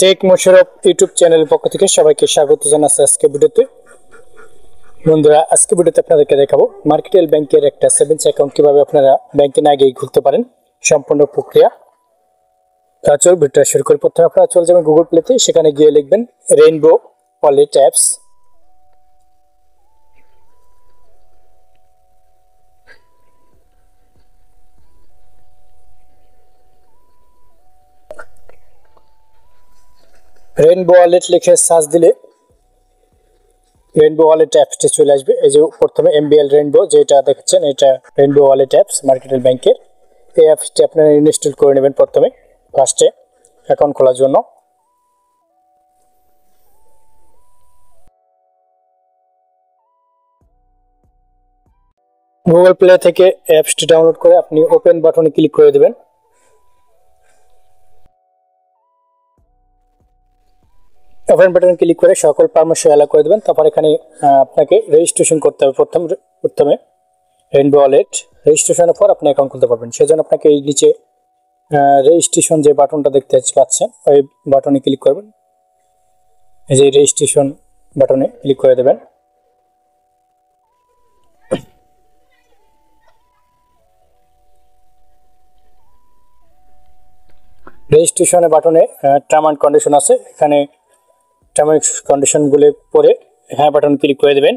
Take Mosharraf YouTube চ্যানেলের পক্ষ থেকে সবাইকে স্বাগত জানাচ্ছি আজকে ভিডিওতে। বন্ধুরা, আজকে ভিডিওতে আপনাদেরকে দেখাবো মার্কেটাইল ব্যাংকের একটা সেভিংস অ্যাকাউন্ট কিভাবে আপনারা ব্যাংকে না গিয়ে খুলতে পারেন, সম্পূর্ণ প্রক্রিয়া। চল ভিডিওটা শুরু করি। প্রথমে আপনারা চলে যাবেন গুগল প্লেতে, সেখানে গিয়ে লিখবেন rainbow wallet apps. Rainbow wallet লিখে সার্চ দিলে রেইনবো ওয়ালেট অ্যাপসটি চলে আসবে। এই যে প্রথমে এমবিএল রেইনবো যেটা দেখছেন, এটা রেইনবো ওয়ালেট অ্যাপস মার্কেটাইল ব্যাংকের। এই অ্যাপসটি আপনারা ইনস্টল করে নেবেন প্রথমে ফার্স্টে অ্যাকাউন্ট খোলার জন্য। গুগল প্লে থেকে অ্যাপসটি ডাউনলোড করে আপনি ওপেন বাটনে ক্লিক করে দেবেন। ওপেন বাটন ক্লিক করে সকল পারমিশন অ্যালাউ করে দেবেন। তারপর এখানে আপনাকে রেজিস্ট্রেশন করতে হবে। প্রথমে রেইনবো ওয়ালেট রেজিস্ট্রেশনের পর আপনি অ্যাকাউন্ট খুলতে পারবেন। সেজন্য আপনাকে এই নিচে রেজিস্ট্রেশন যে বাটনটা দেখতে পাচ্ছেন, ওই বাটনে ক্লিক করবেন। এই যে রেজিস্ট্রেশন বাটনে ক্লিক করে দেবেন। রেজিস্ট্রেশনের বাটনে টার্ম অ্যান্ড কন্ডিশন আছে, এখানে টার্ম অ্যান্ড কন্ডিশনগুলো পরে হ্যাঁ বাটন ক্লিক করে দেবেন।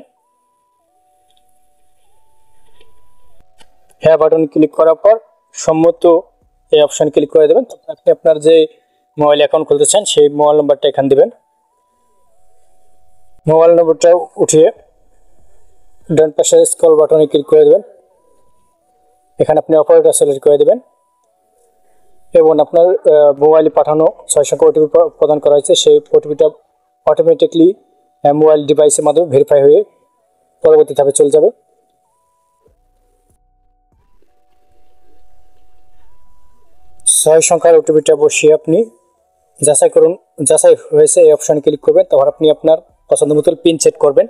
হ্যাঁ বাটন ক্লিক করার পর সম্মত এই অপশন ক্লিক করে দেবেন। আপনি আপনার যে মোবাইল অ্যাকাউন্ট খুলতে চান সেই মোবাইল নাম্বারটা এখানে দিবেন। মোবাইল নাম্বারটা উঠিয়ে ডান পাশে স্ক্রল বাটনে ক্লিক করে দেবেন। এখানে আপনি অপারেটর সিলেক্ট করে দেবেন এবং আপনার মোবাইলে পাঠানো 6 সংখ্যা ওটিপি প্রদান করা হয়েছে, সেই ওটিপিটা অটোমেটিকলি মোবাইল ডিভাইসের মাধ্যমে ভেরিফাই হয়ে পরবর্তী ধাপে চলে যাবে। 6 সংখ্যার ওটিপিটা বসিয়ে আপনি যাচাই করুন, যাচাই হয়েছে এই অপশানে ক্লিক করবেন। তারপর আপনি আপনার পছন্দ মতো পিন সেট করবেন।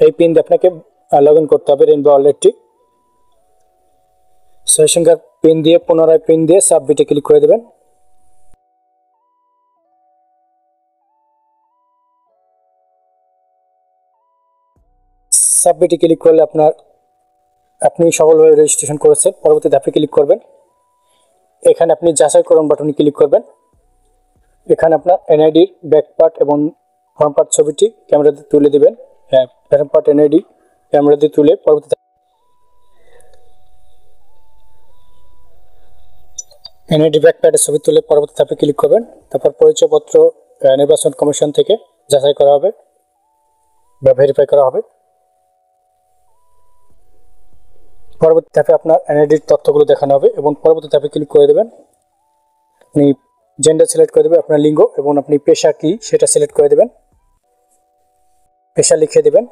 এই পিন দিয়ে আপনাকে লগ ইন করতে হবে রেইনবো ওয়ালেটটি। 6 সংখ্যার পিন দিয়ে পুনরায় পিন দিয়ে সাবমিটে ক্লিক করে দেবেন। সাবমিটে ক্লিক করলে আপনি সফলভাবে রেজিস্ট্রেশন করেছেন। পরবর্তী ধাপে ক্লিক করবেন। এখানে আপনি যাচাই করুন বাটনে ক্লিক করবেন। এখানে আপনার এনআইডির ব্যাক পার্ট এবং ফ্রন্ট পার্ট ছবিটি ক্যামেরাতে তুলে দিবেন। হ্যাঁ, ফ্রন্ট পার্ট এনআইডি ক্যামেরাতে তুলে পরবর্তী এনআইডি ব্যাক পার্টের ছবি তুলে পরবর্তী ধাপে ক্লিক করবেন। তারপর পরিচয়পত্র নির্বাচন কমিশন থেকে যাচাই করা হবে বা ভেরিফাই করা হবে। পরবর্তী ধাপে আপনার এনআইডির তথ্যগুলো দেখানো হবে এবং পরবর্তী ধাপে ক্লিক করে দেবেন। আপনি জেন্ডার সিলেক্ট করে দেবেন, আপনার লিঙ্গ, এবং আপনি পেশা কি সেটা সিলেক্ট করে দেবেন। পেশা লিখে দেবেন।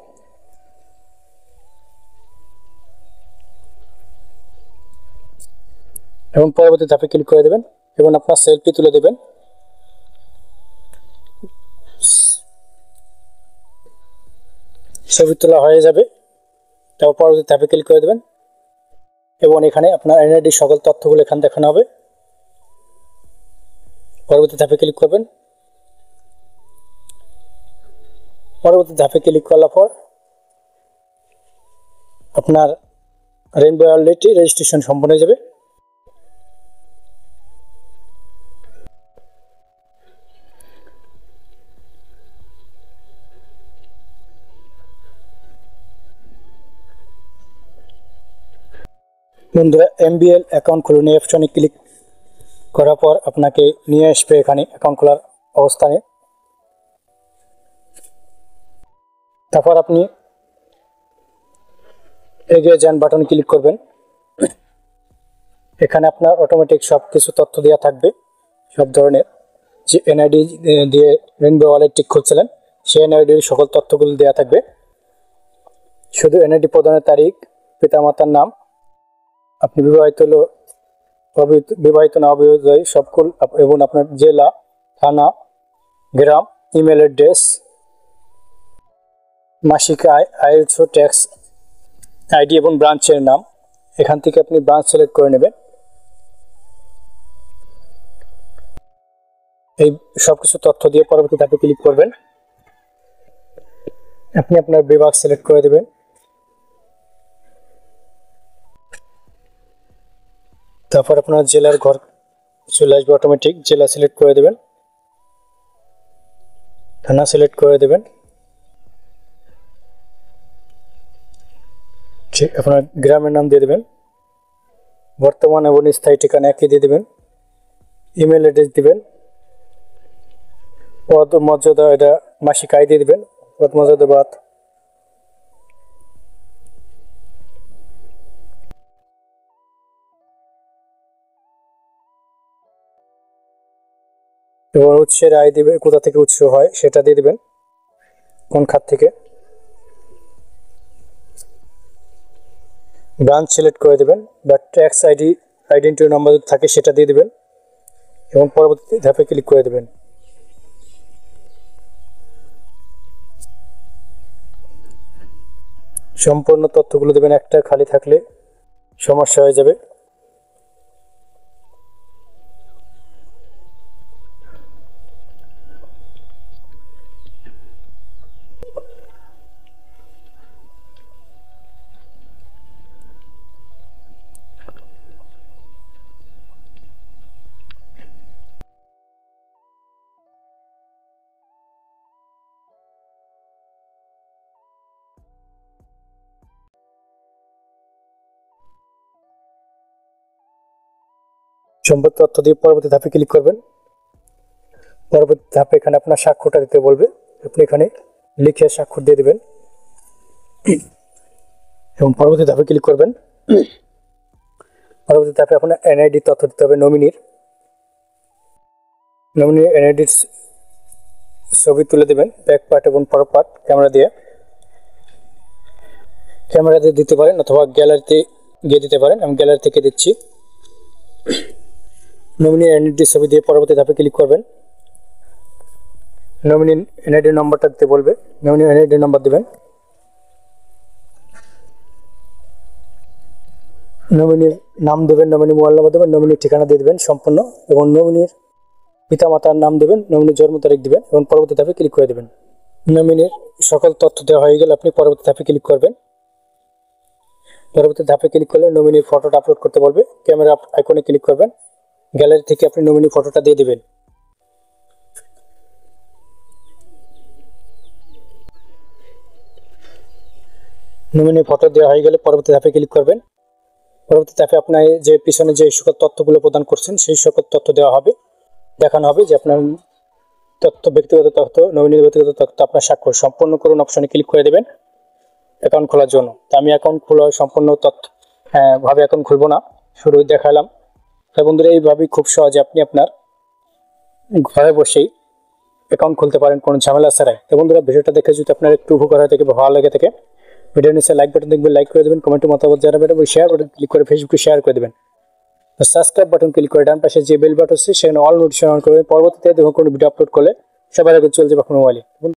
এবং পরবর্তী ধাপে ক্লিক করে দেবেন এবং আপনার সেলফি তুলে দেবেন। ছবি তোলা হয়ে যাবে। তারপর পরবর্তী ধাপে ক্লিক করে দেবেন এবং এখানে আপনার এনআইডি সকল তথ্যগুলো এখানে দেখানো হবে। পরবর্তী ধাপে ক্লিক করবেন। পরবর্তী ধাপে ক্লিক করার পর আপনার রেইনবো ওয়ালেটটি রেজিস্ট্রেশন সম্পন্ন হয়ে যাবে। বন্ধুরা, এমবিএল অ্যাকাউন্ট খুলুন এই অপশনে ক্লিক করার পর আপনাকে নিয়ে আসবে এখানে অ্যাকাউন্ট খোলার অবস্থানে। তারপর আপনি এগিয়ে যান বাটনে ক্লিক করবেন। এখানে আপনার অটোমেটিক সব কিছু তথ্য দেওয়া থাকবে, সব ধরনের যে এনআইডি দিয়ে রেইনবো ওয়ালেটটি খুলছিলেন সেই এনআইডির সকল তথ্যগুলো দেওয়া থাকবে। শুধু এনআইডি প্রদানের তারিখ, পিতামাতার নাম, আপনি বিবাহিত না অবিবাহিত সকল, এবং আপনার জেলা, থানা, গ্রাম, ইমেল অ্যাড্রেস, মাসিক আয়, আয়ুষ, ট্যাক্স আইডি এবং ব্রাঞ্চের নাম। এখান থেকে আপনি ব্রাঞ্চ সিলেক্ট করে নেবেন। এই সবকিছু তথ্য দিয়ে পরবর্তী ধাপে ক্লিক করবেন। আপনি আপনার বিভাগ সিলেক্ট করে দেবেন। তারপর আপনার জেলার ঘর চলে আসবে, অটোমেটিক জেলা সিলেক্ট করে দেবেন, থানা সিলেক্ট করে দেবেন। ঠিক আপনার গ্রামের নাম দিয়ে দেবেন, বর্তমান এবং স্থায়ী ঠিকানা একই দিয়ে দেবেন, ইমেল অ্যাড্রেস দিবেন, পদ মর্যাদা এটা মাসিক আয় দিয়ে দিবেন, পদ মর্যাদা বাদ। এবং উৎসের আয় দিবে, কোথা থেকে উৎস হয় সেটা দিয়ে দিবেন, কোন খাত থেকে। ব্রাঞ্চ সিলেক্ট করে দেবেন বা ট্যাক্স আইডেন্টিটি নাম্বার যদি থাকে সেটা দিয়ে দিবেন এবং পরবর্তী ধাপে ক্লিক করে দেবেন। সম্পূর্ণ তথ্যগুলো দেবেন, একটা খালি থাকলে সমস্যা হয়ে যাবে। সম্পূর্ণ তথ্য দিয়ে পরবর্তী ধাপে ক্লিক করবেন। পরবর্তী ধাপে এখানে আপনার স্বাক্ষরটা দিতে বলবে, আপনি এখানে লিখে স্বাক্ষর দিয়ে দিবেন এবং পরবর্তী ধাপে ক্লিক করবেন। পরবর্তী ধাপে আপনার এনআইডি তথ্য দিতে হবে, নমিনির এনআইডির ছবি তুলে দেবেন, ব্যাক পার্ট এবং ফরওয়ার্ড পার্ট ক্যামেরা দিয়ে দিতে পারেন অথবা গ্যালারিতে গিয়ে দিতে পারেন। আমি গ্যালারি থেকে দিচ্ছি। নমিনির এনআইডি ছবি দিয়ে পরবর্তী ধাপে ক্লিক করবেন। নমিনি এনআইডি নম্বরটা দিতে বলবে, নমিনি এনআইডি নাম্বার দেবেন। নমিনির নাম দেবেন, নমিনি মোবাইল নাম্বার দেবেন, নমিনির ঠিকানা দিয়ে দেবেন সম্পূর্ণ এবং নমিনির পিতামাতার নাম দেবেন, নমিনির জন্ম তারিখ দেবেন এবং পরবর্তী ধাপে ক্লিক করে দেবেন। নমিনির সকল তথ্য দেওয়া হয়ে গেলে আপনি পরবর্তী ধাপে ক্লিক করবেন। পরবর্তী ধাপে ক্লিক করলে নমিনির ফটোটা আপলোড করতে বলবে, ক্যামেরা আইকনে ক্লিক করবেন, গ্যালারি থেকে আপনি নমিনি ফটোটা দিয়ে দিবেন। নমিনি ফটো দেওয়া হয়ে গেলে পরবর্তী ধাপে ক্লিক করবেন। পরবর্তী ধাপে আপনার যে পিছনে যে সকল তথ্যগুলো প্রদান করছেন সেই সকল তথ্য দেওয়া হবে, দেখানো হবে যে আপনার তথ্য, ব্যক্তিগত তথ্য, নমিনির ব্যক্তিগত তথ্য আপনার স্বাক্ষর সম্পূর্ণ করুন অপশনে ক্লিক করে দেবেন অ্যাকাউন্ট খোলার জন্য। তো আমি অ্যাকাউন্ট খোলা সম্পূর্ণ তথ্য ভাবে অ্যাকাউন্ট খুলবো না, শুরু দেখালাম। তাই বন্ধুরা এইভাবেই খুব সহজে আপনি আপনার ঘরে বসেই অ্যাকাউন্ট খুলতে পারেন কোনো ঝামেলা ছাড়াই। তো বন্ধুরা ভিডিওটা দেখে যদি আপনার একটু উপকার হয়ে থাকে বা ভালো লেগে থাকে, ভিডিও নিচে লাইক বাটন দেখবেন, লাইক করে দেবেন, কমেন্টে মতামত জানাবেন এবং শেয়ার বাটন ক্লিক করে ফেসবুকে শেয়ার করে দেবেন। সাবস্ক্রাইব বাটন ক্লিক করে ডান পাশে যে বেল বাটন আছে সেখানে অল নোটিফিকেশন অন করবেন। পরবর্তীতে যখন কোনো ভিডিও আপলোড করলে সবার আগে চলে যাবে আপনার মোবাইলে।